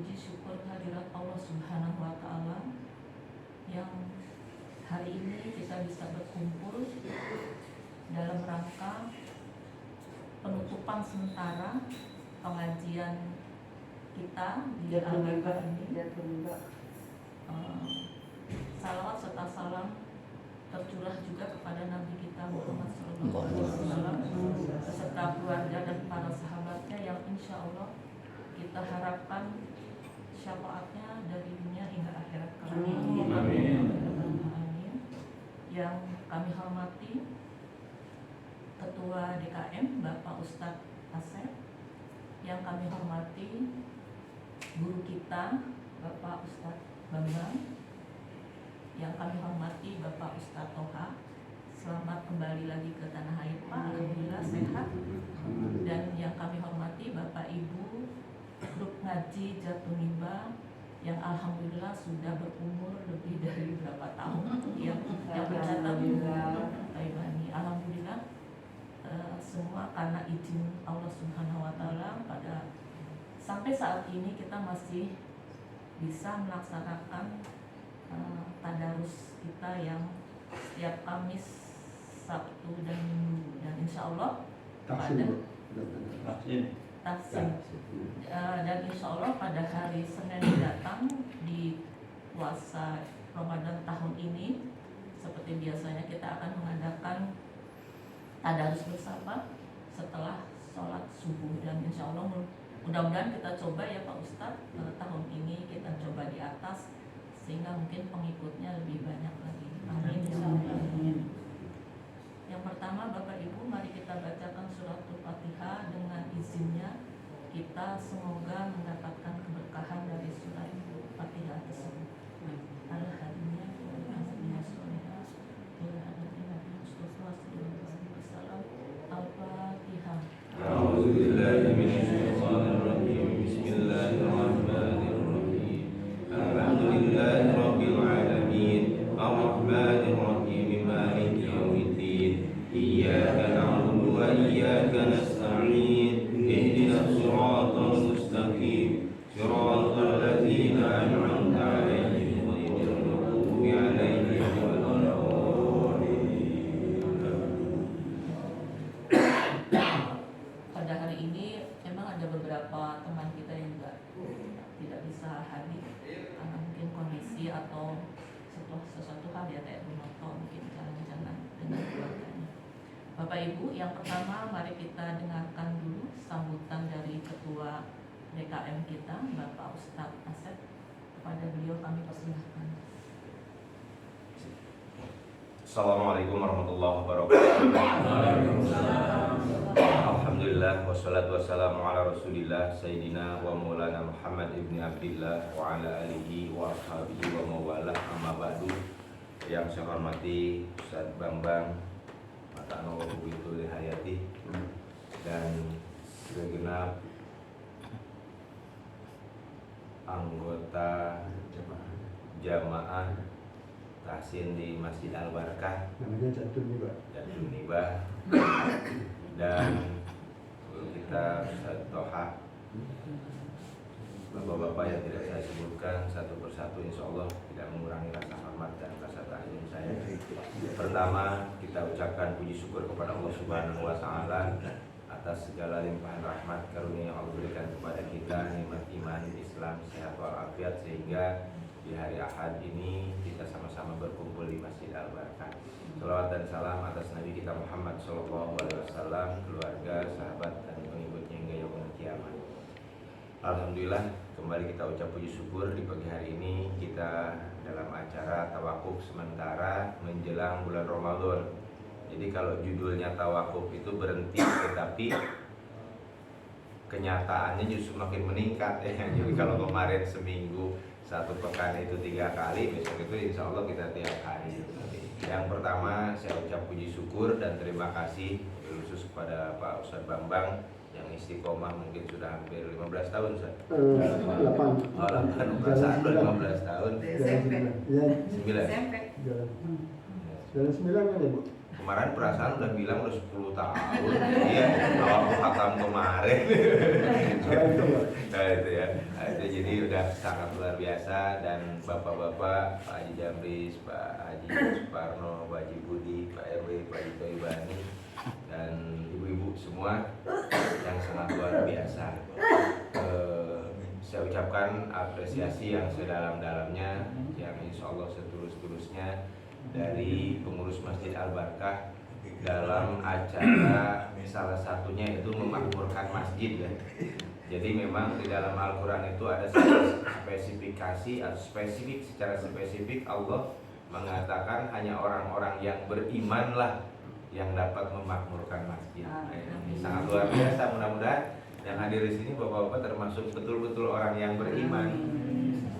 puji syukur kehadirat Allah Subhanahu wa Ta'ala yang hari ini kita bisa berkumpul dalam rangka penutupan sementara pengajian kita di Al-Baqarah ini. Salawat serta salam tercurah juga kepada Nabi kita Muhammad SAW beserta keluarga dan para sahabatnya yang insya Allah kita harapkan syafaatnya dari dunia hingga akhirat kelak. Amin. Yang kami hormati Ketua DKM Bapak Ustadz Asep, yang kami hormati guru kita Bapak Ustadz Bambang, yang kami hormati Bapak Ustadz Toha. Selamat kembali lagi ke tanah air Pak, alhamdulillah sehat. Dan yang kami hormati Bapak Ibu Grup Ngaji Jatunimba yang alhamdulillah sudah berumur lebih dari berapa tahun yang bercatat alhamdulillah semua karena izin Allah Subhanahu wa Ta'ala pada sampai saat ini kita masih bisa melaksanakan tadarus kita yang setiap Kamis, Sabtu dan Minggu, dan insya Allah pada dan insya Allah pada hari Senin datang di puasa Ramadan tahun ini seperti biasanya kita akan mengadakan tadarus bersama setelah sholat subuh, dan insya Allah mudah-mudahan kita coba ya Pak Ustadz tahun ini kita coba di atas sehingga mungkin pengikutnya lebih banyak lagi. Amin. Yang pertama Bapak Ibu, mari kita bacakan suratul Fatihah. Dengan izinnya kita semoga mendapatkan keberkahan dari surat Fatihah tersebut. Al-Hadiyah Al-Fatihah. A'udzubillahi minasyaitonirrajim. Bismillahirrahmanirrahim. Alhamdulillahirabbil alamin. Arrahmanir rahim. Maliki yaumiddin. Iyyaka na'budu wa iyyaka nasta'in. Ihdinas siratal mustaqim. Siratal ladzina an'amta 'alaihim ghairil maghdubi 'alaihim waladdallin. Pada hari ini memang ada beberapa teman kita yang juga tidak bisa hadir karena mungkin kondisi atau sesuatu hal ya kayak atau mungkin jalan-jalan dengan keluarganya. Bapak Ibu, yang pertama mari kita dengarkan dulu sambutan dari Ketua DKM kita Bapak Ustadz Asep. Kepada beliau kami persilahkan. Assalamualaikum warahmatullahi wabarakatuh. Alhamdulillah wassalatu wassalamu ala Rasulillah Sayyidina wa Maulana Muhammad ibn Abdillah wa ala alihi wa ashabihi wa mawalah, amma ba'du. Yang saya hormati Ustaz Bambang Mata'ana wa Buitul Hayati dan segenap anggota jamaah tahsin di Masjid Al-Barakah namanya Jatunimba dan kita Ustaz Toha, bapak-bapak yang tidak saya sebutkan satu persatu, insya Allah tidak mengurangi rasa hormat dan rasa takzim saya. Pertama, kita ucapkan puji syukur kepada Allah Subhanahu wa Ta'ala atas segala limpahan rahmat karunia yang Allah berikan kepada kita, nikmat iman, Islam, sehat walafiat, sehingga di hari Ahad ini kita sama-sama berkumpul di Masjid Al-Barakah. Salawat dan salam atas Nabi kita Muhammad SAW, keluarga, sahabat, dan pengikutnya hingga yaumul kiamat. Alhamdulillah, kembali kita ucap puji syukur di pagi hari ini kita dalam acara tawakuf sementara menjelang bulan Ramadan. Jadi kalau judulnya tawakuf itu berhenti, tetapi kenyataannya justru makin meningkat ya. Jadi kalau kemarin seminggu satu pekan itu 3 kali, besok itu insya Allah kita tiap hari. Yang pertama saya ucap puji syukur dan terima kasih khusus kepada Pak Ustadz Bambang yang istiqomah mungkin sudah hampir 15 tahun Ustaz. 8. Oh 8, perasaan udah 15 tahun. SMP. 9. SMP. Jalan 9 kan ya Bu? Kemarin perasaan udah bilang udah 10 tahun. Iya, awal khatam kemarin. Soal itu Pak. Nah itu ya. Nah, itu jadi Jadi udah sangat luar biasa. Dan bapak-bapak, Pak Haji Jamris, Pak Haji Suparno, Pak Haji Budi, Pak RW, Pak Haji Toibani, dan ibu-ibu semua yang sangat luar biasa. Saya ucapkan apresiasi yang sedalam-dalamnya, yang insya Allah setulus-tulusnya dari pengurus Masjid Al-Barkah dalam acara salah satunya itu memakmurkan masjid ya. Jadi memang di dalam Al-Quran itu ada spesifikasi atau secara spesifik Allah mengatakan hanya orang-orang yang berimanlah yang dapat memakmurkan masjid. Ini sangat luar biasa. Mudah-mudahan yang hadir di sini bapak-bapak termasuk betul-betul orang yang beriman.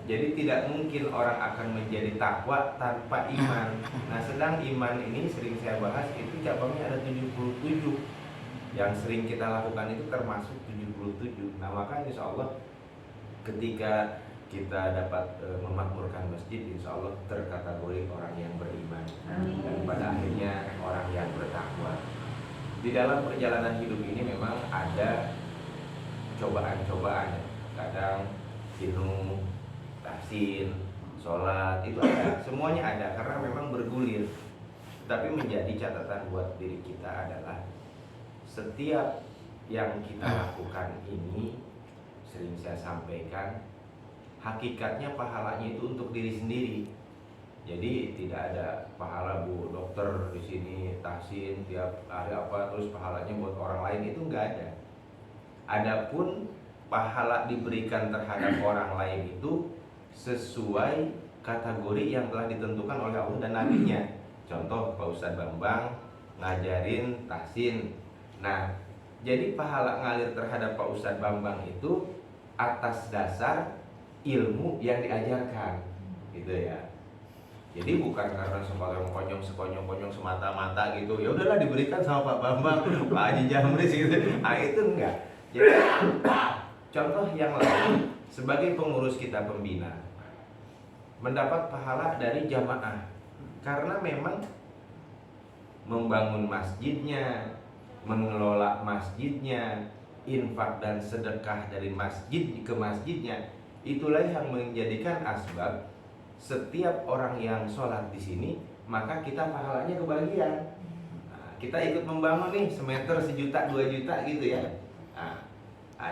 Jadi tidak mungkin orang akan menjadi takwa tanpa iman. Nah, sedang iman ini sering saya bahas itu cabangnya ada 77. Yang sering kita lakukan itu termasuk 77. Nah, maka insya Allah ketika kita dapat memakmurkan masjid, insya Allah terkategori orang yang beriman. Dan pada akhirnya orang yang bertakwa. Di dalam perjalanan hidup ini memang ada cobaan-cobaan. Kadang jenuh, tahsin, sholat, itu ada, semuanya ada karena memang bergulir. Tapi menjadi catatan buat diri kita adalah setiap yang kita lakukan ini, sering saya sampaikan, hakikatnya pahalanya itu untuk diri sendiri. Jadi tidak ada pahala bu dokter di sini tahsin tiap hari apa terus pahalanya buat orang lain, itu enggak ada. Adapun pahala diberikan terhadap orang lain itu sesuai kategori yang telah ditentukan oleh Allah dan Nabi-Nya. Contoh Pak Ustadz Bambang ngajarin tahsin. Nah, jadi pahala ngalir terhadap Pak Ustadz Bambang itu atas dasar ilmu yang diajarkan, gitu ya. Jadi bukan karena sekonyong-konyong semata-mata gitu. Ya udahlah diberikan sama Pak Bambang, Pak Haji Jamris gitu. Nah, itu enggak. Jadi contoh yang lain, sebagai pengurus kita pembina mendapat pahala dari jamaah karena memang membangun masjidnya, mengelola masjidnya, infak dan sedekah dari masjid ke masjidnya, itulah yang menjadikan asbab setiap orang yang sholat di sini maka kita pahalanya kebagian. Nah, kita ikut membangun nih semeter 1 juta 2 juta gitu ya. Nah,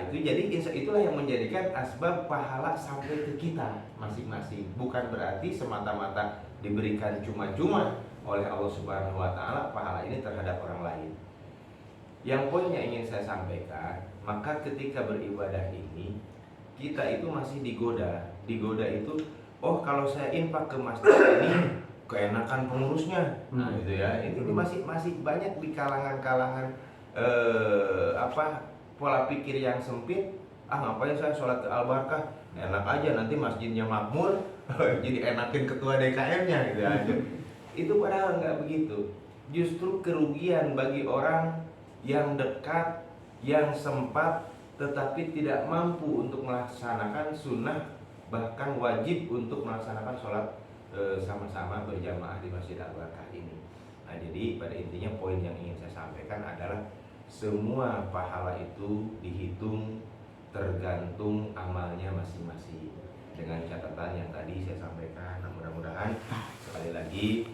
itu jadi itulah yang menjadikan asbab pahala sampai ke kita masing-masing. Bukan berarti semata-mata diberikan cuma-cuma oleh Allah Subhanahu wa taala pahala ini terhadap orang lain. Yang poin yang ingin saya sampaikan, maka ketika beribadah ini kita itu masih digoda. Digoda itu, oh kalau saya infak ke masjid ini keenakan pengurusnya. Nah, gitu ya. Ini masih banyak di kalangan-kalangan pola pikir yang sempit. Ngapain saya sholat ke Al-Barkah, enak aja nanti masjidnya makmur jadi enakin ketua DKM-nya gitu aja. Itu padahal nggak begitu. Justru kerugian bagi orang yang dekat, yang sempat tetapi tidak mampu untuk melaksanakan sunnah, bahkan wajib untuk melaksanakan sholat sama-sama berjamaah di Masjid Al-Barkah ini. Nah, jadi pada intinya poin yang ingin saya sampaikan adalah semua pahala itu dihitung tergantung amalnya masing-masing, dengan catatan yang tadi saya sampaikan. Nah, mudah-mudahan sekali lagi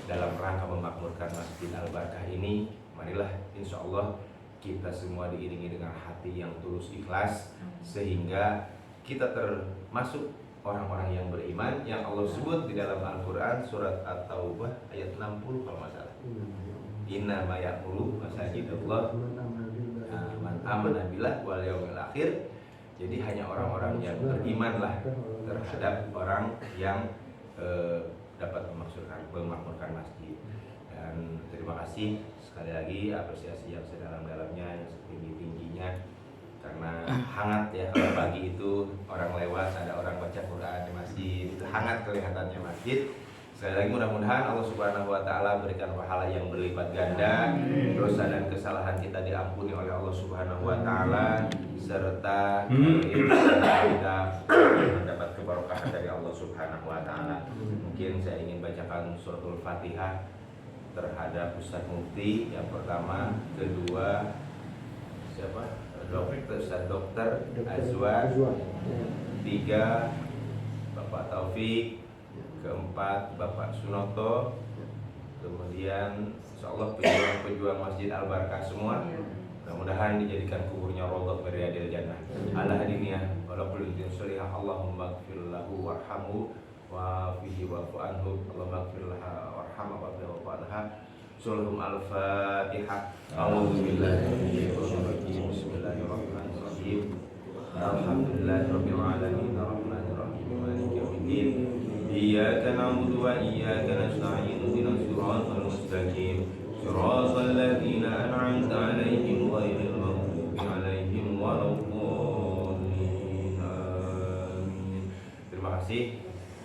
dalam rangka memakmurkan Masjid Al-Barkah ini, marilah insya Allah kita semua diiringi dengan hati yang tulus ikhlas, sehingga kita termasuk orang-orang yang beriman yang Allah sebut di dalam Al-Quran surat At-Taubah ayat 60 kalau nggak salah. Inna ma ya'muru masajidallah man amana billah wal yaumil akhir. Jadi hanya orang-orang yang berimanlah terhadap orang yang dapat memakmurkan masjid. Dan terima kasih sekali lagi, apresiasi yang sedalam-dalamnya, yang setinggi-tingginya, karena hangat ya kalau pagi itu orang lewat ada orang baca Quran di masjid, itu hangat kelihatannya masjid. Sekali lagi mudah-mudahan Allah Subhanahu wa taala berikan pahala yang berlipat ganda, dosa dan kesalahan kita diampuni oleh Allah Subhanahu wa taala, serta kita mendapat keberkahan dari Allah Subhanahu wa taala. Mungkin saya ingin bacakan suratul Fatihah terhadap Ustaz Mufti yang pertama, kedua siapa? Ustaz Dokter Azwar, ketiga Bapak Taufik, keempat Bapak Sunoto, kemudian insyaallah pejuang-pejuang Masjid Al Barakah semua. Mudah-mudahan dijadikan kuburnya Raudhah min Riyadil Jannah. Ala hadiniyah wala kullu sholiha Allahumma ighfir lahu warhamhu wa fihi wa'fu anhu. Allahumma ighfir laha warhamha wa fihi wa'fu anha. Surahum Al-Fatihah. A'udzu billahi minasyaitonir rajim. Bismillahirrahmanirrahim. Alhamdulillahirabbil alamin arrahmanir rahim maliki yaumiddin. Iyyaka na'budu wa iyyaka nasta'in ihdinas siratal mustaqim. Siratal ladzina an'amta 'alaihim ghairil maghdubi 'alaihim waladdallin. Amin. Terima kasih.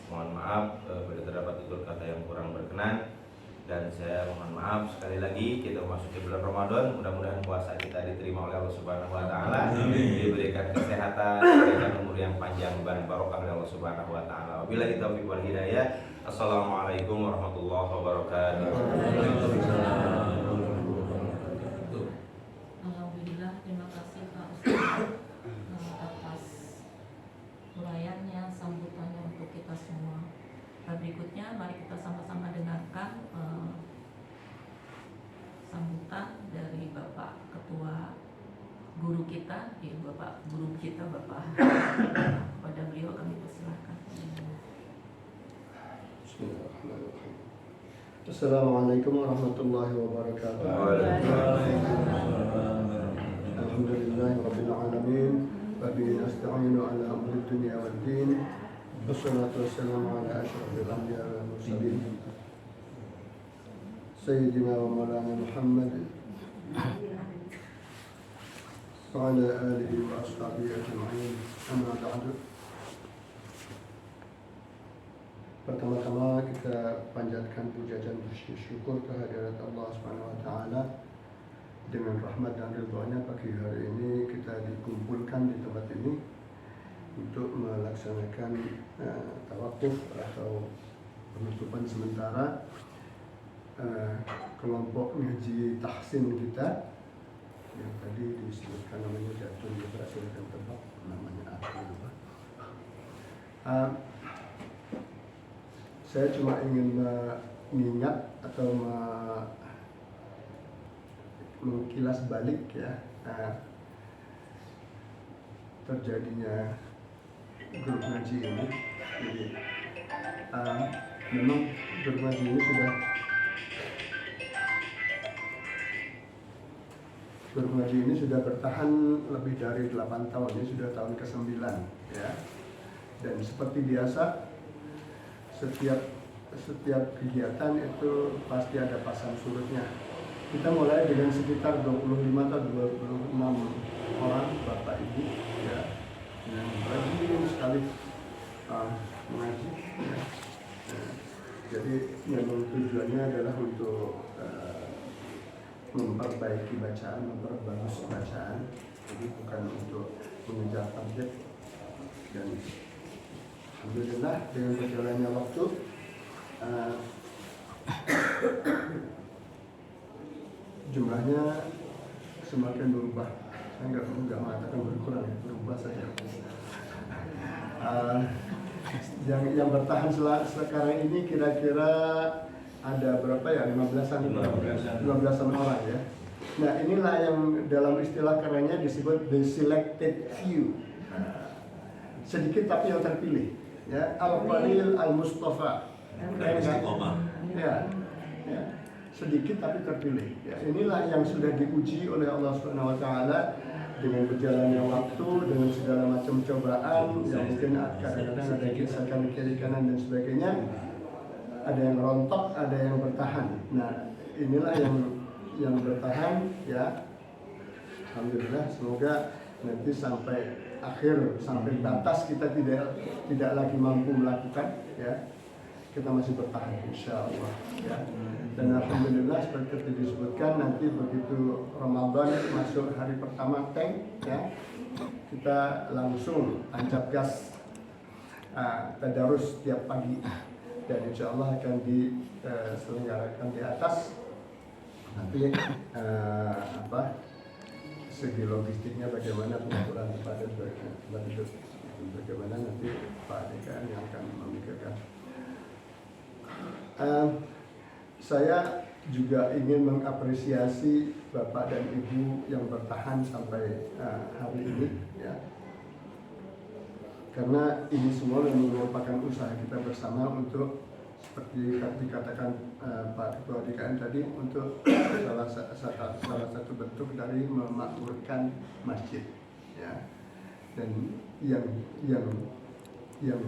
Mohon maaf bila terdapat tutur kata yang kurang berkenan, dan saya mohon maaf sekali lagi. Kita memasuki bulan Ramadan, mudah-mudahan puasa kita diterima oleh Allah Subhanahu wa taala, diberikan kesehatan, diberikan umur yang panjang dan barokah oleh Allah Subhanahu wa taala. Wabillahi taufiq wal hidayah. Assalamualaikum warahmatullahi wabarakatuh. Alhamdulillah, terima kasih Pak Ustaz atas uraiannya, sambutannya untuk kita semua. Berikutnya mari kita sama-sama dengarkan sambutan dari Bapak Ketua Guru kita, Bapak Guru kita Bapak. Kepada beliau kami persilahkan. Bismillahirrahmanirrahim. Assalamualaikum warahmatullahi wabarakatuh. Alhamdulillahirabbil alamin. Wa bihi nasta'inu ala umuri dunya waddin. Wassalatu wassalamu ala asyrafil anbiya'i wal mursalin. Sayyidina wa maulana Muhammad wa ala alihi wa ashabihi ajma'in. Amma ba'du. Pertama-tama kita panjatkan puja dan syukur kehadirat Allah Subhanahu wa taala. Dengan rahmat dan ridhonya pagi hari ini kita dikumpulkan di tempat ini untuk melaksanakan tawakuf atau penutupan sementara kelompok ngaji tahsin kita yang tadi disebutkan namanya Jatun, berhasil dan tebak namanya apa lupa. Saya cuma ingin mengingat atau mengkilas balik ya terjadinya grup ngaji ini. Jadi memang grup ngaji ini sudah bertahan lebih dari 8 tahun. Ini sudah tahun ke-9 ya. Dan seperti biasa setiap kegiatan itu pasti ada pasang surutnya. Kita mulai dengan sekitar 25 atau 26 orang Bapak Ibu ya, yang rajin sekali mengaji ya. Jadi memang tujuannya adalah untuk memperbaiki bacaan, memperbagus bacaan. Jadi bukan untuk mengejar target. Dan alhamdulillah dengan berjalannya waktu jumlahnya semakin berubah. Saya nggak mengatakan berkurang, ya, berubah saja. Yang bertahan sekarang ini kira-kira ada berapa ya? 15-an orang ya. Nah inilah yang dalam istilah kerennya disebut the selected few. Sedikit tapi yang terpilih. Ya, Al-Qalil Al-Mustafa. Ya, sedikit tapi terpilih. Ya, inilah yang sudah diuji oleh Allah Subhanahu wa taala dengan berjalannya waktu, dengan segala macam cobaan yang mungkin kadang-kadang ada gesekan kiri kanan dan sebagainya. Ada yang rontok, ada yang bertahan. Nah, inilah yang bertahan ya. Alhamdulillah, semoga nanti sampai akhir, sampai batas kita tidak lagi mampu melakukan ya. Kita masih bertahan insya Allah ya. Dan alhamdulillah seperti disebutkan nanti begitu Ramadan masuk hari pertama tank ya, kita langsung tancap gas tadarus tiap pagi dan insya Allah akan diselenggarakan di atas. Nanti segi logistiknya bagaimana, pengaturan tempat duduk bagaimana nanti Pak DKM yang akan memikirkan. Saya juga ingin mengapresiasi Bapak dan Ibu yang bertahan sampai hari ini, ya. Karena ini semua merupakan usaha kita bersama untuk, seperti dikatakan Pak Ketua DKM tadi, untuk salah satu bentuk dari memakmurkan masjid, ya. Dan yang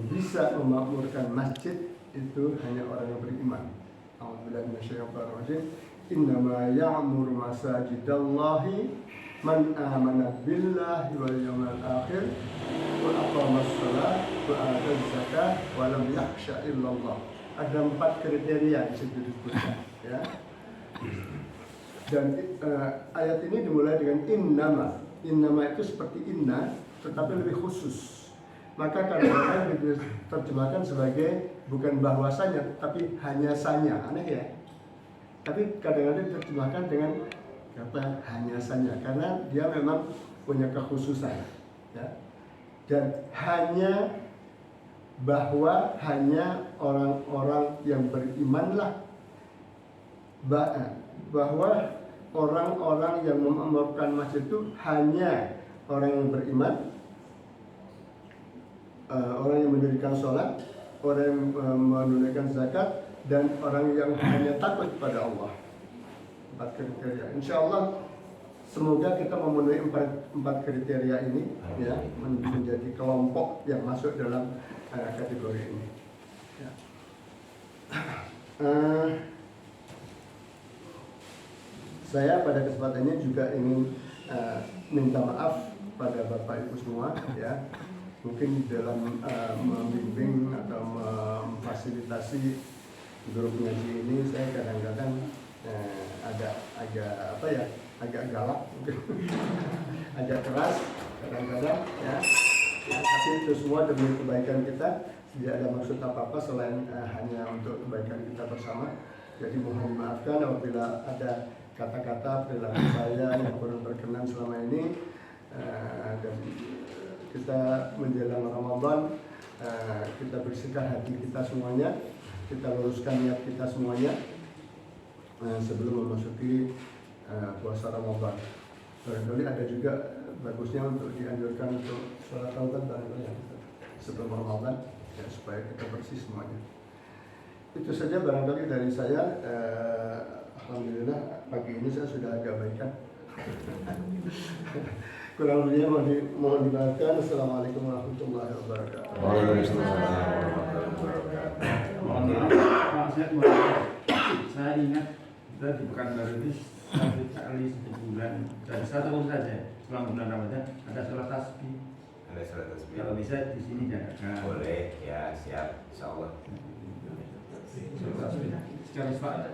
bisa memakmurkan masjid itu hanya orang yang beriman. A'udzubillahi minasyaitonir rajim. Innama ya'muru masajidallahi man amana billahi wal yawmil akhir wa aqamas shalah wa ataz zakah wa lam yakhsha illallah. Ada 4 kriteria di situ disebutkan, ya. Dan ayat ini dimulai dengan innama. Innama itu seperti inna tetapi lebih khusus. Maka kadang-kadang diterjemahkan sebagai bukan bahwasanya tapi hanya sanya. Aneh ya. Tapi kadang-kadang diterjemahkan dengan kata hanya sanya karena dia memang punya kekhususan, ya. Dan hanya bahwa hanya orang-orang yang berimanlah, bahwa orang-orang yang memakmurkan masjid itu hanya orang yang beriman, orang yang mendirikan sholat, orang yang menunaikan zakat, dan orang yang hanya takut kepada Allah. 4 kriteria. Insya Allah semoga kita memenuhi 4 kriteria ini, ya, menjadi kelompok yang masuk dalam kategori ini, ya. Saya pada kesempatan ini juga ingin minta maaf pada Bapak Ibu semua, ya. Mungkin dalam membimbing atau memfasilitasi grup ngaji ini saya kadang-kadang agak galak, agak keras kadang-kadang, ya. Tapi itu semua demi kebaikan kita, tidak ada maksud apa-apa selain hanya untuk kebaikan kita bersama. Jadi mohon maafkan apabila ada kata-kata perilaku saya yang kurang berkenan selama ini. Dan kita menjelang Ramadan, kita bersihkan hati kita semuanya, kita luruskan niat kita semuanya sebelum memasuki puasa Ramadan. Barangkali ada juga bagusnya untuk dianjurkan untuk sholat taubat barangkali sebelum Ramadan, ya, supaya kita bersih semuanya. Itu saja barangkali dari saya. Alhamdulillah pagi ini saya sudah agak baikan. Kurang lebihnya mohon dimaafkan. Assalamualaikum warahmatullahi wabarakatuh. Waalaikumsalam warahmatullahi wabarakatuh. Saya ingat kita di Pekanbaru ini 1 kali sebulan dari 1 tahun saja selama bulan Ramadan ada sholat tasbih. Ada sholat tasbih. Kalau bisa di sini jangan. Boleh, ya, siap, insyaallah. Sholat tasbih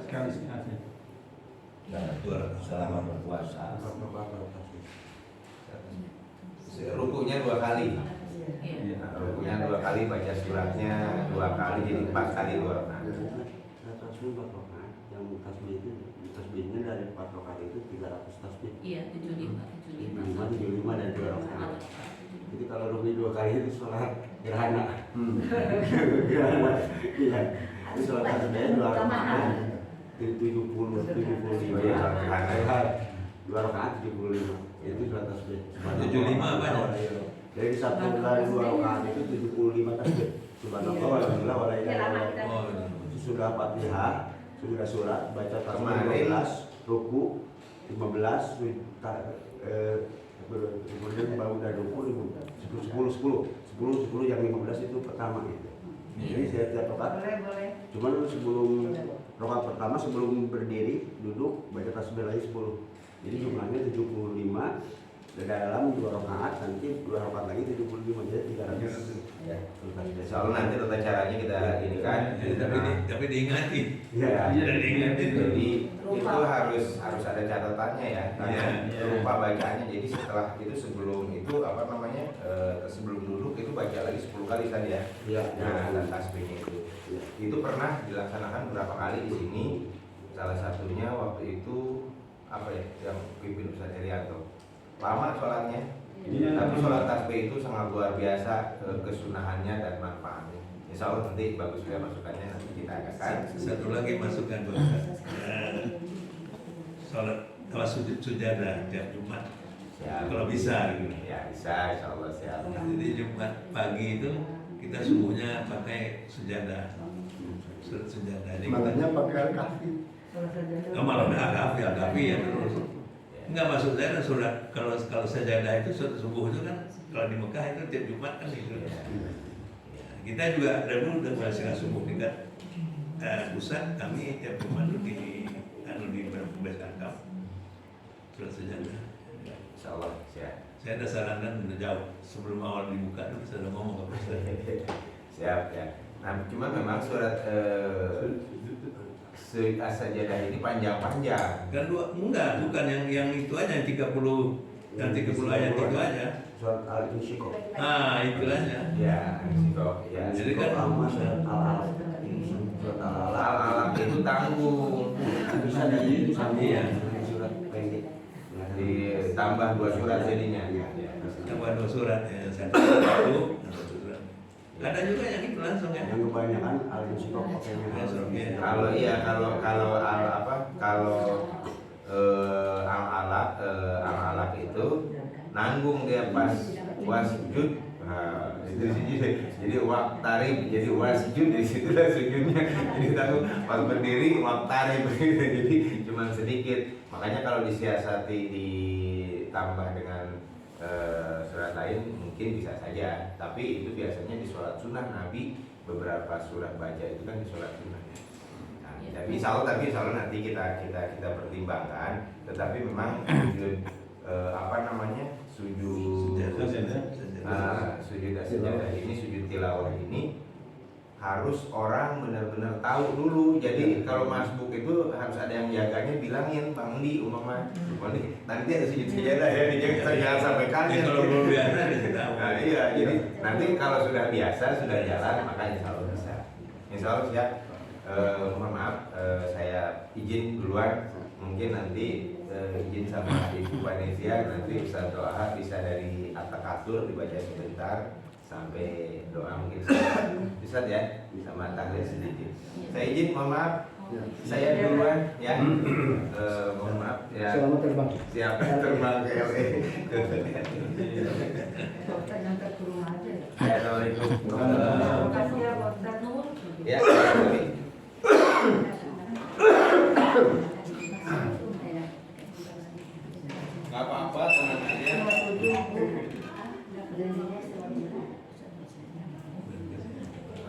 sekali aja. Selama berpuasa. Rukunya 2 kali. Iya. Rukunya 2 kali, baca suratnya 2 kali, jadi 4 kali 2 rakaat. Tasbih 4 rakaat, yang tasbih itu tasbihnya dari 4 rakaat itu 300 tasbih. Iya, 75 75 dan 2 rakaat. Jadi kalau rugi 2 kali itu sholat gerhana. Iya. Itu sholat tasbihnya 2 rakaat. 75. 2 rakaat 75. Itu sholat tasbih. 75 apa ya? Dari 1 kali 2 rakaat itu 75 tasbih. Subhanallah walhamdulillah wa la ilaha illallah. Sudah Fatihah, sudah surat, baca tasbih 12, ruku 15, kemudian baru udah ruku 10 yang 15 itu pertama gitu. Jadi saya tiap rakaat. Cuman sebelum rakaat pertama sebelum berdiri duduk baca tasbih lagi 10. Jadi jumlahnya 75. Dalam 2 rakaat nanti 2 rakaat lagi 75, jadi 300. Ya. Insyaallah nanti tata caranya kita ini kan. Tapi diingatin. Iya. Diingatin. Jadi itu harus ada catatannya ya. Iya. Lupa bacaannya. Jadi setelah itu sebelum itu sebelum duduk itu baca lagi 10 kali tadi ya. Iya. Nah, dan tasbihnya itu. Itu pernah dilaksanakan berapa kali di sini. Salah satunya waktu itu apa ya yang pimpin Ustaz Herianto. Lama sholatnya. Tapi sholat tasbih itu sangat luar biasa kesunahannya dan manfaatnya. Insya Allah nanti bagus juga masukannya, nanti kita adakan. Satu lagi masukan Pak Ustaz. Sholat kalau sujud sujadah tiap Jumat, Siap. kalau bisa gitu. Ya bisa, insya Allah siap. Jadi Jumat pagi itu kita subuhnya pakai sujadah, surat sujadah. Jadi Makanya pakai al-kahfi. malah al-kahfi ya terus. Enggak, maksud saya surat kalau sajadah itu surat subuh itu kan kalau di Mekah itu tiap Jumat kan itu. Ya, kita juga dulu udah melaksanakan subuh kita pusat kami tiap Jumat itu di pembebasan kamp surat sajadah. Insya Allah siap. Saya ada sarankan udah jauh sebelum awal dibuka itu saya udah ngomong ke Ustaz. Siap ya. Nah, cuma memang surat sajadah ini panjang-panjang. Kan bukan yang itu aja yang 30 ayat itu aja. Surat Al-Insyiqaq. Nah, itu aja. Ya, kok ya. Jadi kan Surat Al-Alaq. Surat Al-Alaq. Al-Alaq itu tanggung. Bisa di Iya. surat pendek. Ditambah 2 surat jadinya. Tambah 2 surat ya, satu. Ada juga yang itu langsung ya. Yang kebanyakan Al-Insyiqaq pakainya. Kalau al-alaq itu nanggung dia pas wasjud. Nah, itu jadi waqtarib, jadi wasjud di situ lah sujudnya. Jadi tanggung pas berdiri waqtarib jadi cuma sedikit. Makanya kalau disiasati ditambah dengan surat lain mungkin bisa saja, tapi itu biasanya di sholat sunnah Nabi beberapa surat baca itu kan di sholat sunnah. Nah, tapi insya Allah nanti kita pertimbangkan, tetapi memang sujud sujud sajadah ini, sujud tilawah ini harus orang benar-benar tahu dulu. Jadi kalau masbuk itu harus ada yang jaganya, bilangin Bang Di, nanti ada sujud sajadah ya, jangan sampai kaget. Kalau belum biasa dia tahu. Nah, iya, jadi nanti kalau sudah biasa, sudah jalan, maka insya Allah bisa. Insya Allah siap. Mohon maaf, saya izin duluan. Mungkin nanti izin sama Ibu Panitia, nanti Ustaz doa bisa dari At-Takatsur dibaca sebentar sampai doa mungkin bisa ya, sama tahlil sedikit. Saya izin, mohon maaf. Saya duluan ya. Mohon maaf ya. Selamat terbang. Siap terbang ke LA. Assalamualaikum. Ya. Gak apa-apa, tenang aja.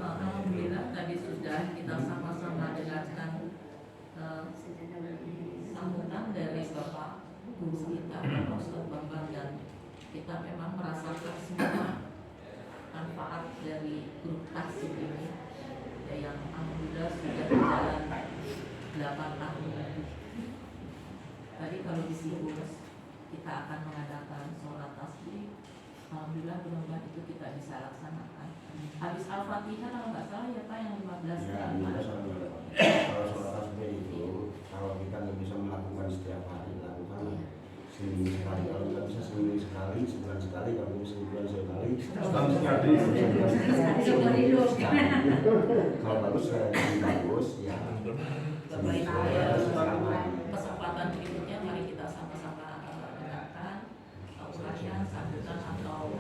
Alhamdulillah tadi sudah kita sama-sama dengarkan sambutan dari Bapak Guru kita, Bapak Ustaz Bambang, dan kita memang merasakan semua manfaat dari grup tasik ini ya, yang alhamdulillah sudah berjalan 8 tahun lebih. Tadi kalau di Sibus kita akan mengadakan sholat tasbih, alhamdulillah mudah-mudahan itu kita bisa laksanakan. Habis Al-Fatihah kalau nggak salah ya Pak, yang 15 Ya, kalimat. kalau sholat tasbih itu, kalau kita nggak bisa melakukan setiap hari, lakukan seminggu sekali. Kalau nggak bisa seminggu sekali, sebulan sekali. Kalau bisa sebulan sekali, setahun sekali. Kalau bagus, bagus ya. Kesempatan berikutnya mari kita sama-sama dengarkan uraian sambutan atau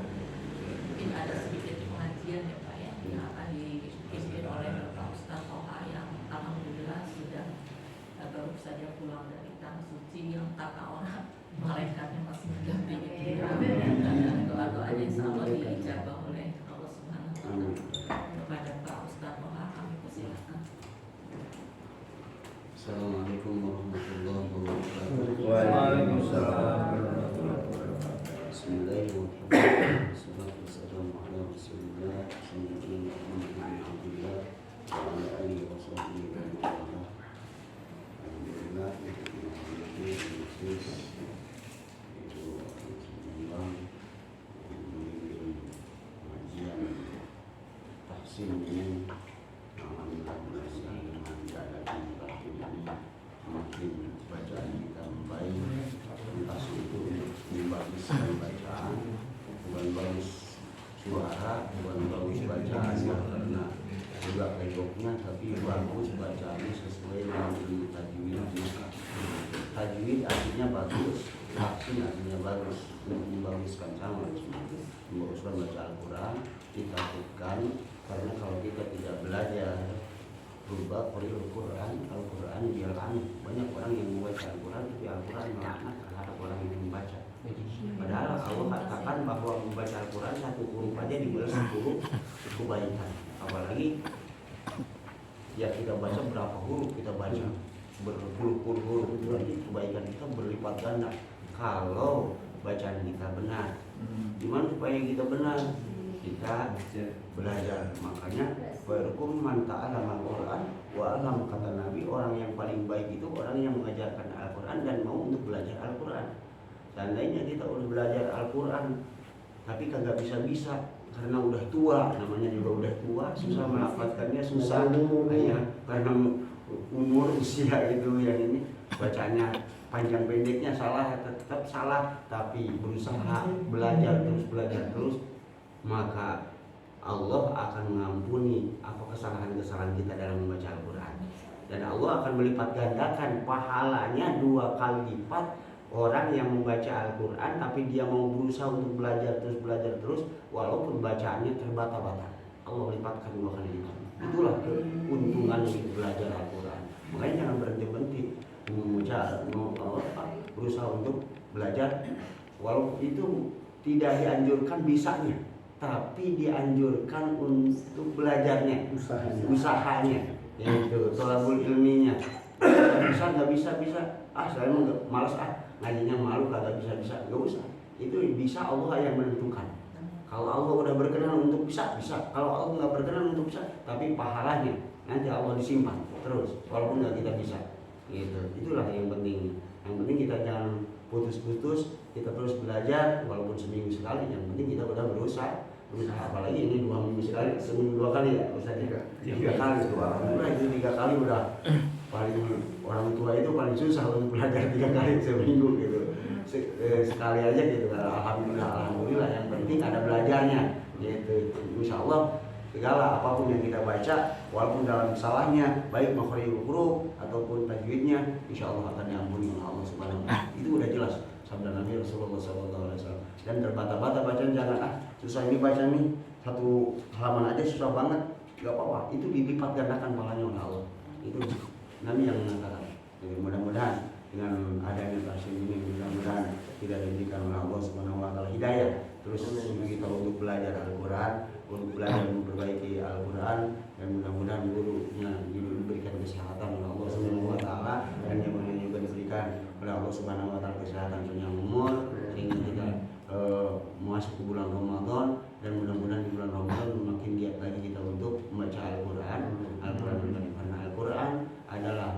mungkin ada sedikit pengajian ya Pak ya, yang akan dipimpin oleh Bapak Ustaz Toha yang alhamdulillah sudah baru saja pulang dari tanah suci, yang kata orang malaikatnya masih mendampingi dia, dan doa-doanya insya Allah diijabah oleh Allah Subhanahu wa Ta'ala. Kepada Pak Ustaz Toha kami persilakan. Assalamualaikum warahmatullahi wabarakatuh. Waalaikumsalam. Bismillahirrahmanirrahim. Wassalatu wassalamu ala Rasulillah Sayyidina Muhammad bin Abdullah wa ala alihi wa sahbihi wa man walah. Alhamdulillah untuk menghormati khusus itu Bambang memimpin pengajian tahsin ini. Alhamdulillah berhasil dengan keadaan batin ini, mungkin bacaan kita baik, entah itu membagi bacaan bagus suara, bukan bagus bacaannya karena juga pegoknya, tapi bagus bacaannya sesuai dengan ilmu tajwidnya. Tajwid artinya bagus, tahsin artinya bagus, untuk membaguskan sama, membaguskan baca Al-Quran, ditakutkan karena kalau kita tidak belajar berubah Al-Quran, Al-Quran dilaknat. Banyak orang yang membaca Al-Quran tapi Al-Quran melaknat terhadap orang yang membaca. Padahal Allah katakan bahwa membaca Al-Quran satu huruf aja dibalas 10 kebaikan. Apalagi ya kita baca berapa huruf, kita baca berpuluh-puluh huruf, berarti kebaikan kita berlipat ganda kalau bacaan kita benar. Gimana supaya kita benar? Kita belajar. Makanya warukum man ta'allama al-Quran wa 'allama, kata Nabi, orang yang paling baik itu orang yang mengajarkan Al-Quran dan mau untuk belajar Al-Quran. Seandainya kita udah belajar Al-Quran tapi kagak bisa-bisa karena udah tua, namanya juga udah tua, susah melafadzkannya, susah ya, karena umur usia itu yang ini bacanya panjang pendeknya salah, tetap salah, tapi berusaha belajar terus, maka Allah akan mengampuni apa kesalahan-kesalahan kita dalam membaca Al-Quran, dan Allah akan melipat gandakan pahalanya 2 kali lipat orang yang membaca Al-Quran tapi dia mau berusaha untuk belajar terus walaupun bacaannya terbata-bata, Allah lipatkan 2 kali lipat. Itulah keuntungan untuk belajar Al-Quran. Makanya jangan berhenti berusaha untuk belajar, walaupun itu tidak dianjurkan bisanya, tapi dianjurkan untuk belajarnya, usahanya, yaitu thalabul ilminya. Nggak bisa, saya malas ngajinya malu, kagak bisa, nggak usah. Itu bisa Allah yang menentukan. Kalau Allah udah berkenan untuk bisa. Kalau Allah nggak berkenan untuk bisa, tapi pahalanya nanti Allah disimpan terus, walaupun nggak kita bisa. Gitu. Itulah yang penting. Yang penting kita jangan putus-putus, kita terus belajar, walaupun seminggu sekali. Yang penting kita udah berusaha. Apalagi ini 2 minggu sekali, seminggu 2 kali ya, Ustaz ya. 3 kali itu, alhamdulillah itu 3 kali udah paling, orang tua itu paling susah untuk belajar 3 kali seminggu gitu. Sekali aja gitu. Alhamdulillah yang penting ada belajarnya gitu. Insya Allah segala apapun yang kita baca, walaupun dalam salahnya, baik makhrajul huruf ataupun tajwidnya, insya Allah akan diampuni oleh Allah Subhanahu wa Ta'ala. Itu udah jelas sabda Nabi Rasulullah SAW. Dan terbata-bata bacaan, jangan susah ini baca nih 1 halaman aja susah banget, gak apa-apa, itu dilipat gandakan pahalanya oleh Allah. Itu Nabi yang mengatakan. Jadi mudah-mudahan dengan adanya tahsin ini, mudah-mudahan tidak diberikan oleh Allah Subhanahu wa Ta'ala hidayah terus kita untuk belajar Al-Quran, untuk belajar memperbaiki Al-Quran, dan mudah-mudahan gurunya diberikan kesehatan oleh Allah Subhanahu wa Ta'ala, dan yang juga diberikan oleh Allah Subhanahu wa Ta'ala kesehatan panjang umur sehingga kita masuk ke bulan Ramadan, dan mudah-mudahan di bulan Ramadan makin giat lagi kita untuk membaca Al-Quran karena Al-Quran adalah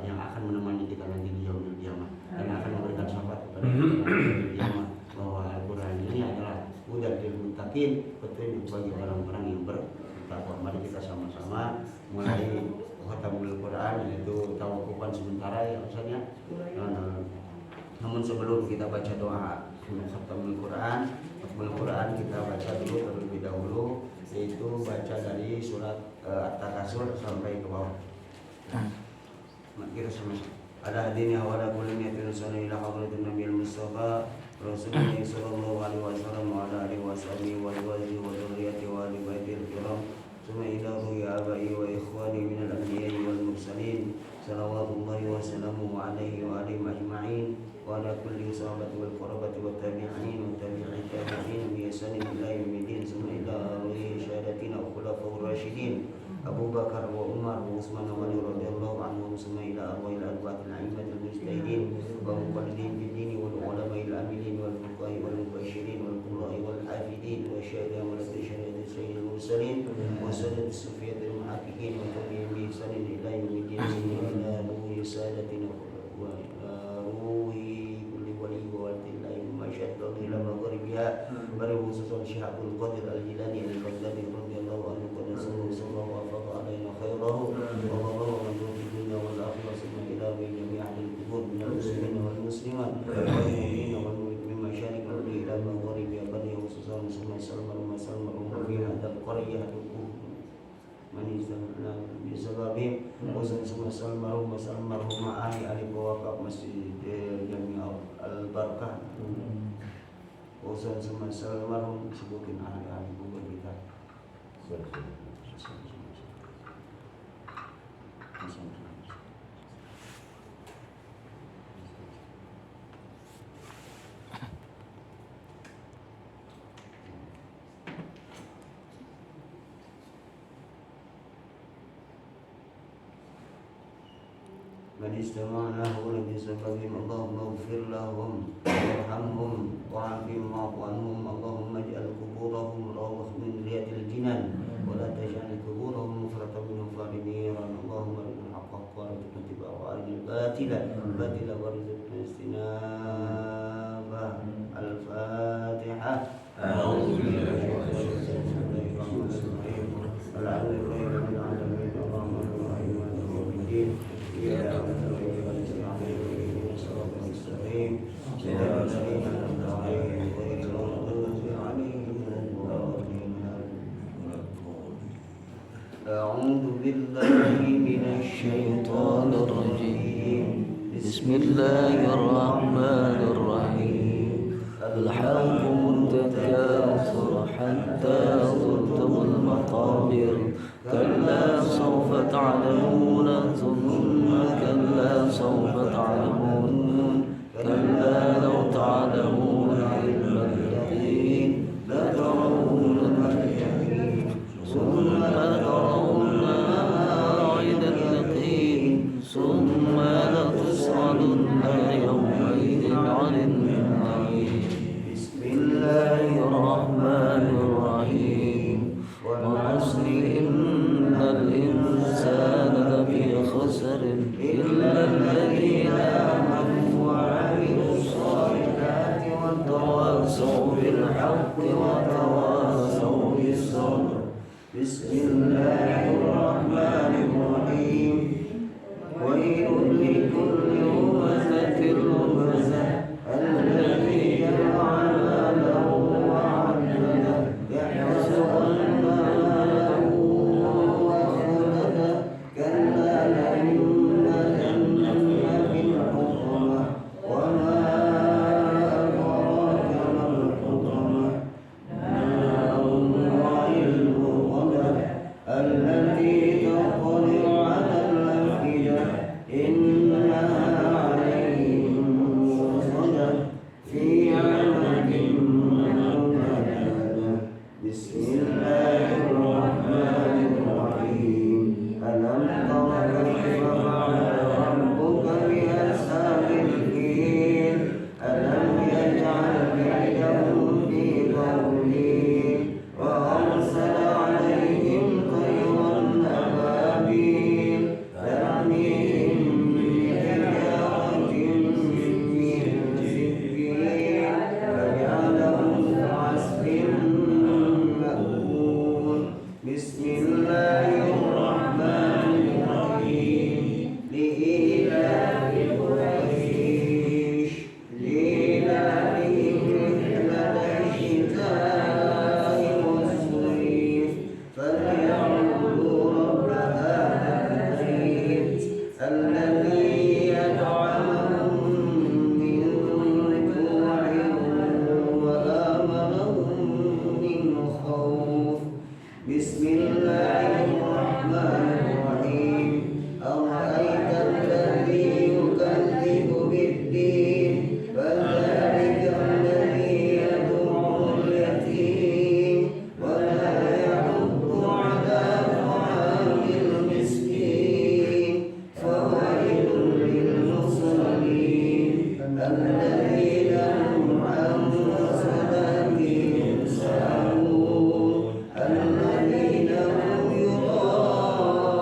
yang akan menemani kita nanti di yaumul kiamat, dan akan memberikan syafaat kepada kita di yaumul kiamat, bahwa Al-Quran ini adalah hudan lil muttaqin, petunjuk bagi orang-orang yang bertakwa. Mari kita sama-sama mulai khatamul Quran, yaitu tawakupan sementara ya Ustaznya. Namun sebelum kita baca doa khatamul Quran, kita baca dulu terlebih dahulu, yaitu baca dari surat At-Takasur sampai ke bawah. Kita sama ada hadinnya wala kulli niyatin sunna ila hadratin nabiyil mustafa rasulullah sallallahu alaihi wasallam wa ala alihi washabihi wa alihi wa dzurriyyati wa ali baitil kiram summa ila ruhi abai wa ikhwani minal anbiya'i wal mursalin salawatullahi wa salamuhu alaihi wa alihi ajma'in wa ala kulli sahabati wal qarabati wat tabi'in wa tabi'in tabi'in bi ihsanin ila yaumil summa ila ruhi syahadatina wa khulafa'ur rasyidin Abu Bakar wa Umar wa Utsman wa Ali radhiyallahu anhum summa ila arwahil arba'atil a'immatil mujtahidin wa muqallidin bid din wal ulama'il amilin wal fuqaha'i wal mubashirin wal qurra'i wal hafidin wa syahida wa syahidati sayyidil mursalin wa sadat sufiyatil muhaqqiqin wa tabi'in bi ihsanin ila yaumil ila ruhi sadatina wa ruhi kulli wali wa walillahi ma syadda ila maghribiha wa khususan Syihabul Qadir al-Jilani al-Baghdadi radhiyallahu anhu qad sallallahu خيره والله من في الدنيا والآخرة ثم إلى جميع أهل القبور من المسلمين والمسلمات والمؤمنين والمؤمنين من مشارق الأرض إلى مغاربها بل خصوصا المرحوم في هذا القرية من استمعنا بسببهم وسن مسألة المرحوم ahli pewakaf Masjid Jami Al-Barakah وسن مسألة المرحوم sebutin ahli kubur kita. من استمعنا ولم بسببهم اللهم اغفر لهم وارحمهم وعافهم واعف عنهم اللهم اجعل قبورهم روضة من رياض الجنان ولا تجعل قبورهم مفرة من نفار النيران اللهم ارنا الحق حقا وارزقنا اتباعه وارنا الباطل باطلا وارزقنا اجتنابه. الفاتحة. أعوذ بالله من الشيطان الرجيم. الحمد لله رب العالمين الرحمن الرحيم مالك يوم الدين إياك نعبد وإياك نستعين اهدنا الصراط المستقيم صراط الذين أنعمت عليهم غير المغضوب عليهم ولا الضالين. أعوذ بالله من الشيطان الرجيم. بسم الله الرحمن الرحيم. ألهاكم التكاثر حتى زرتم المقابر كلا سوف تعلمون ثم كلا سوف تعلمون كلا لو تعلمون علم اليقين لترون الجحيم ثم لترونها عين اليقين ثم لتسألن يومئذ عن النعيم. بسم الله الرحمن الرحيم. والعصر إن الإنسان لفي خسر إلا الذين آمنوا وعملوا الصالحات وتواصوا بالحق وتواصوا بالصبر. بسم الله الرحمن الرحيم. ويل لكل همزة لمزة الذي جمع ماله وعدده يحسب أن ماله أخلده كلا لينبذن في الحطمة وما أدراك ما الحطمة نار الله الموقدة التي تطلع على الأفئدة إنها عليهم موصدة في عمد ممددة. بسم الله الرحمن الرحيم. ألم تر كيف فعل ربك بأصحاب الفيل ألم يجعل كيدهم في تضليل وأرسل عليهم طيرا أبابيل ترميهم بحجارة من سجيل فجعلهم كعصف مأكول. بسم الله الرحمن الرحيم. لإيلاف قريش لإيلافهم رحلة الشتاء والصيف فليعبدوا رب هذا البيت الذي يطعمهم من جوع وآمنهم من خوف. بسم الله الرحمن الرحيم. أرأيت الذي يكذب بالدين فذلك الذي يدعو اليتيم ولا يحض على طعام المسكين فويل للمصلين الذين هم عن صلاتهم ساهون الذين هم يراءون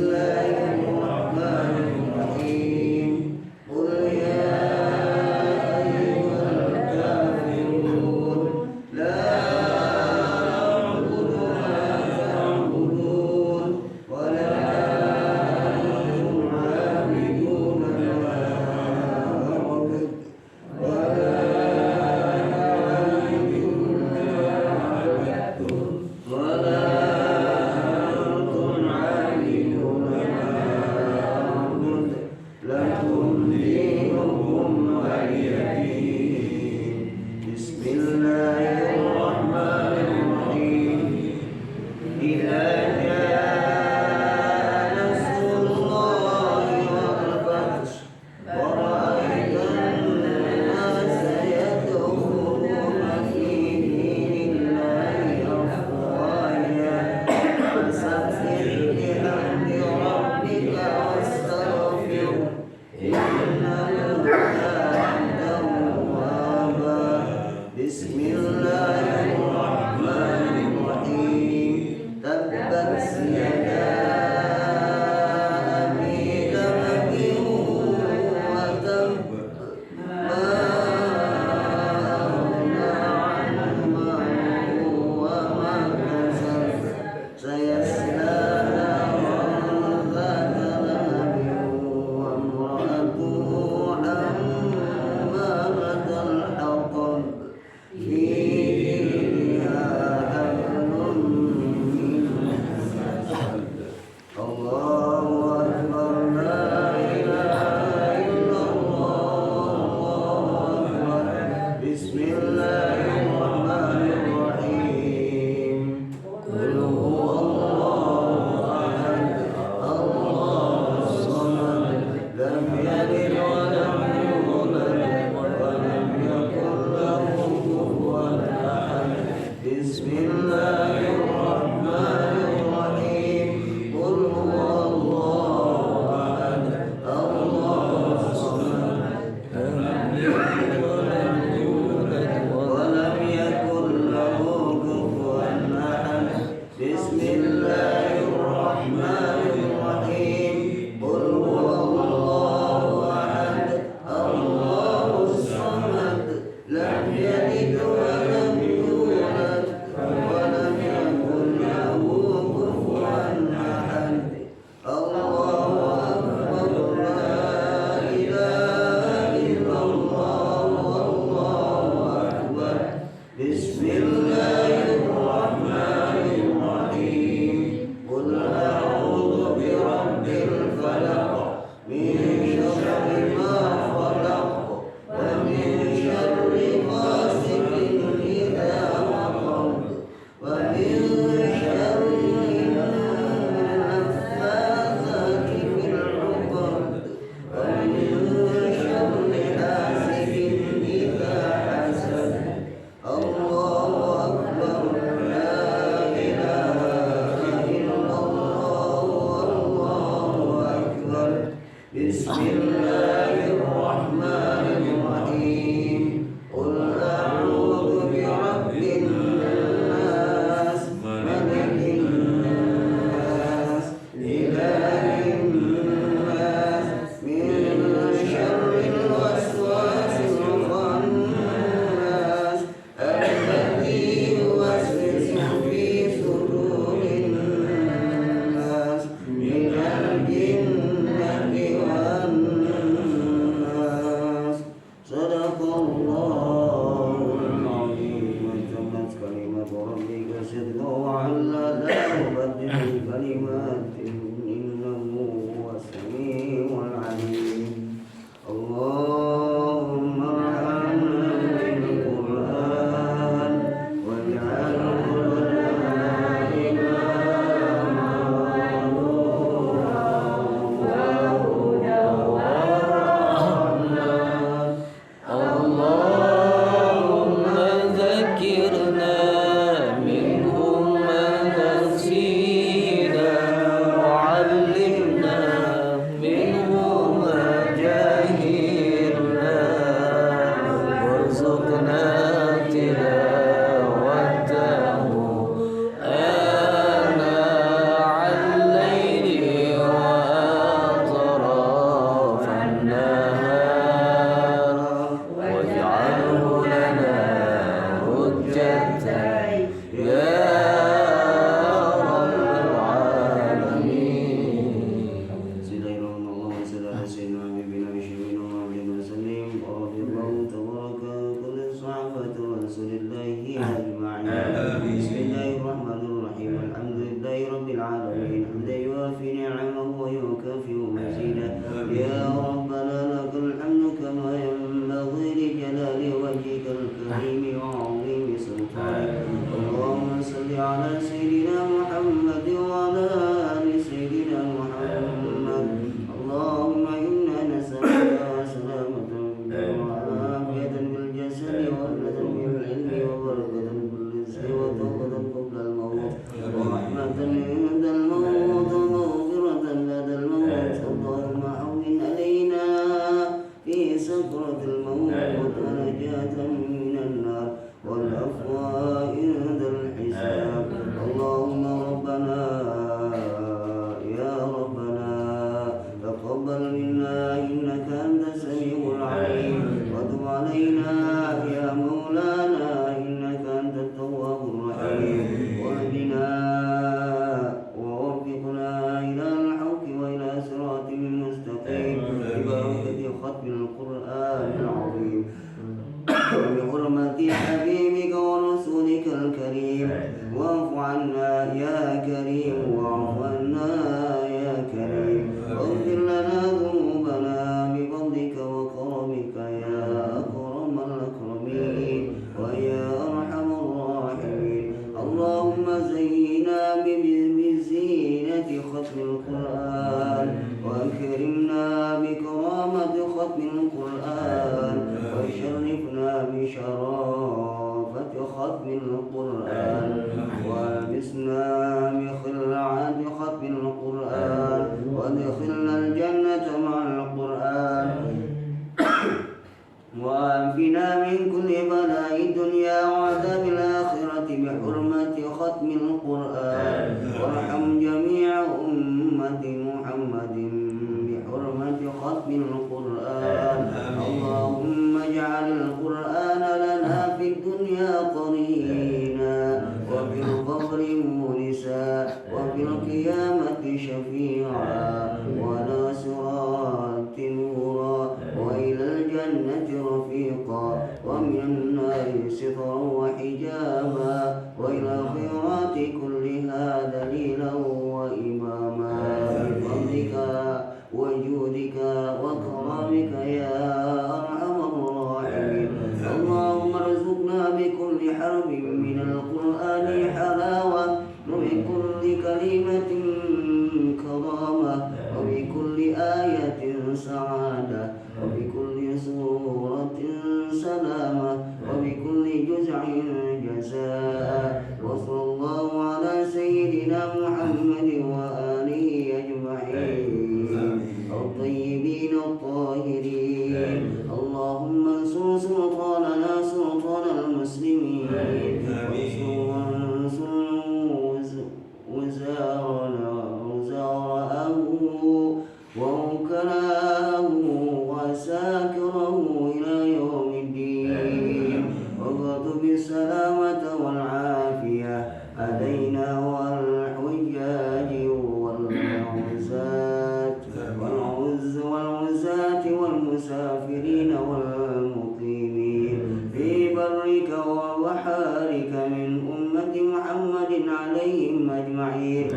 Bismillahirrahmanirrahim. Qul ya ayyuhal kafirun la a'budu ma ta'budun wa la antum 'abidun ma a'budu wa la Bismillahirrahmanirrahim. Tabbat yada abi lahabin wa tab ma aghna anhu maluhu wa ma kasab sayasla naran dhata lahabin wa imra'atuhu hammalatal hatab fi jidha hablum min masad. Allahu akbar, la ilaha illallah, Allahu akbar. Bismillahirrahmanirrahim. Qul huwallahu ahad, Allahus samad, lam yalid wa lam yulad wa lam yakul lahu kufuwan ahad. Bismillahirrahmanirrahim. Qul huwallahu ahad, Allahus samad, lam yalid wa lam yulad wa lam yakul lahu kufuwan ahad. Bismillahirrahmanirrahim. Qul huwallahu ahad, Allahus samad, lam yalid wa lam yulad wa lam yakul lahu kufuwan ahad. Allahu akbar, la ilaha illallah, Allahu akbar. Bismillahirrahmanirrahim. Qul a'udzu birabbil falaq, min syarri ma khalaq, wa min syarri ghasiqin idza waqab, wa min syarri naffathati fil 'uqad, wa min syarri hasidin idza hasad. Allahu akbar, la ilaha illallah, Allahu akbar. Bismillahirrahmanirrahim. Qul a'udzu birabbin nas, malikin nas, ilahin nas, min syarril waswasil khannas, alladzi yuwaswisu fi sudurin nas, minal jinnati wan nas. وادخلنا الجنة مع القرآن وعافنا من كل بلاء الدنيا وعذاب الآخرة بحرمة ختم القرآن وارحم جميع أمة محمد بحرمة ختم القرآن اللهم اجعل القرآن لنا في الدنيا قرينا وفي القبر مونسا وفي القيامة شفيعا وعلى صراط نورا وإلى الجنة رفيقا ومن النار سترا وحجابا وإلى الخيرات كلها دليلا وإماما بفضلك وجودك وكرمك يا أرحم الراحمين اللهم ارزقنا بكل حرف من القرآن حلاوة وبكل كلمة كرامة وبكل آية سعادة وبكل سورة سلامة وبكل جزع جزاء وصلى الله على سيدنا محمد وآله أجمعين الطيبين الطاهرين اللهم انصر سلطاننا سلطان المسلمين وانصر وزارته ووكلاءه وساكره إلى يوم الدين وارزق بالسلامة والعافية علينا والحجاج والعزاة والمسافرين والمقيمين في برك وبحارك من أمة محمد عليهم أجمعين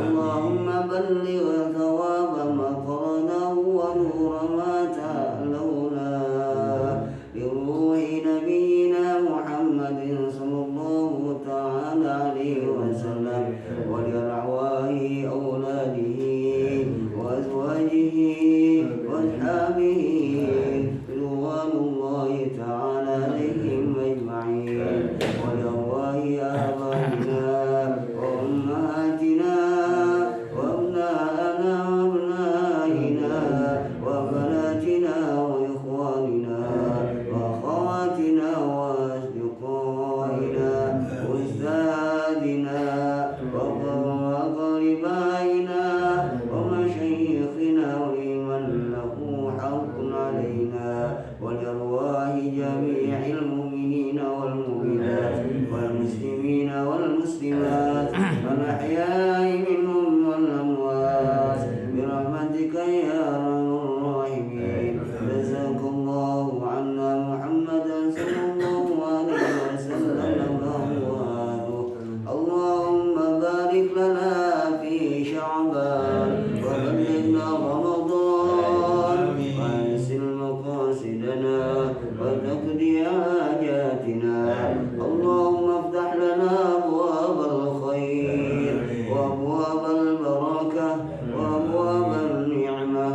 اللهم بلغ ثواب ما قرناه ونور ما تألوناه لروح نبينا محمد صلى الله تعالى عليه وسلم ولأرواح أولاده وأزواجه وأصحابه رضوان الله تعالى عليهم أجمعين ولأرواح آبائنا وأمهاتنا وأبنائنا وأبنائنا وبناتنا وإخواننا وأخواتنا وأصدقائنا وأستاذنا وأقربائنا ومشايخنا ولمن له حق علينا ولأرواح جميع المؤمنين والمؤمنات والمسلمين والمسلمات والأحياء منهم والأموات برحمتك يا أرحم الراحمين جزاك الله عنا محمدا صلى الله عليه وسلم وأمواته اللهم بارك لنا في شعبان وبلغنا رمضان وأنزل مقاصدنا وتقضي حاجاتنا اللهم افتح لنا أبواب الخير وأبواب البركة وأبواب النعمة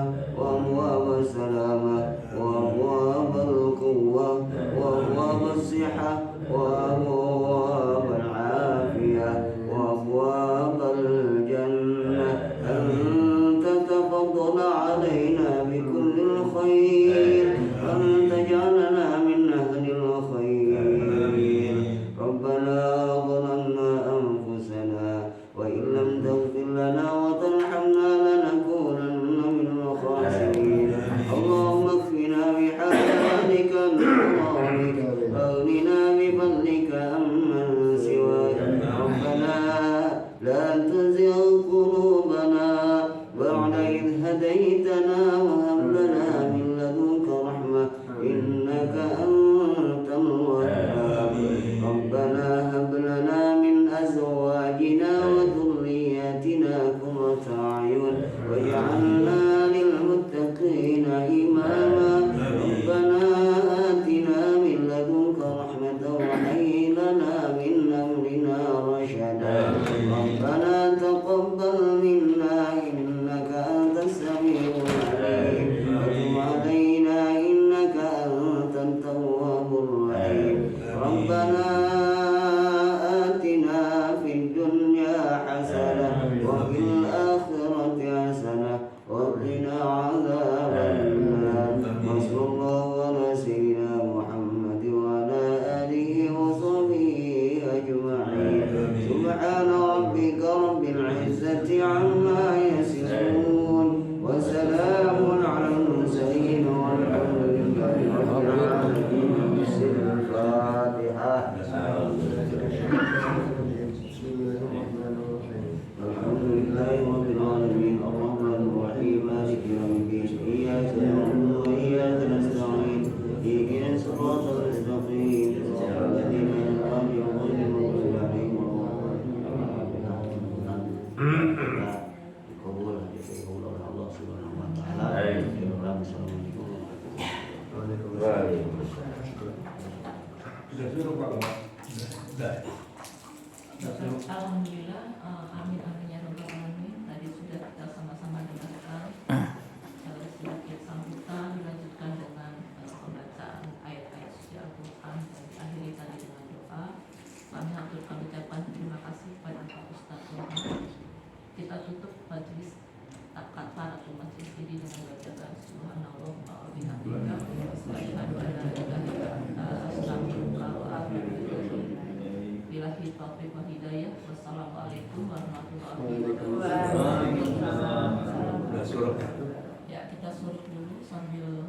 وقنا عذاب النار وصلى الله على سيدنا محمد وعلى آله وصحبه أجمعين سبحان ربك رب العزة عما يصفون وسلام على المرسلين والحمد لله رب العالمين. بسم الفاتحة. الحمد لله رب العالمين الرحمن الرحيم مالك يوم الدين إياك نعبد وإياك نستعين اهدنا الصراط المستقيم صراط الذين أنعمت عليهم غير المغضوب عليهم ولا الضالين. Dikabul oleh Allah Subhanahu wa taala. Assalamualaikum. Sudah suruh Pak. Sudah. Alhamdulillah, amin amin ya rabbal alamin. Tadi sudah kita sama-sama dengarkan sedikit sambutan, dilanjutkan dengan pembacaan ayat-ayat suci Al-Quran dan diakhiri tadi dengan doa. Kami haturkan ucapan terima kasih kepada Pak Ustadz Muhammad. Kita tutup majelis takat para majelis ini dengan bacaan subhanallah wa bihamdika asyhadu an la ilaha illa anta astaghfiruka wa atubu ilaik. Billahi taufiq wa hidayah. Wassalamualaikum warahmatullahi wabarakatuh. Sudah suruh. Ya, kita suruh dulu sambil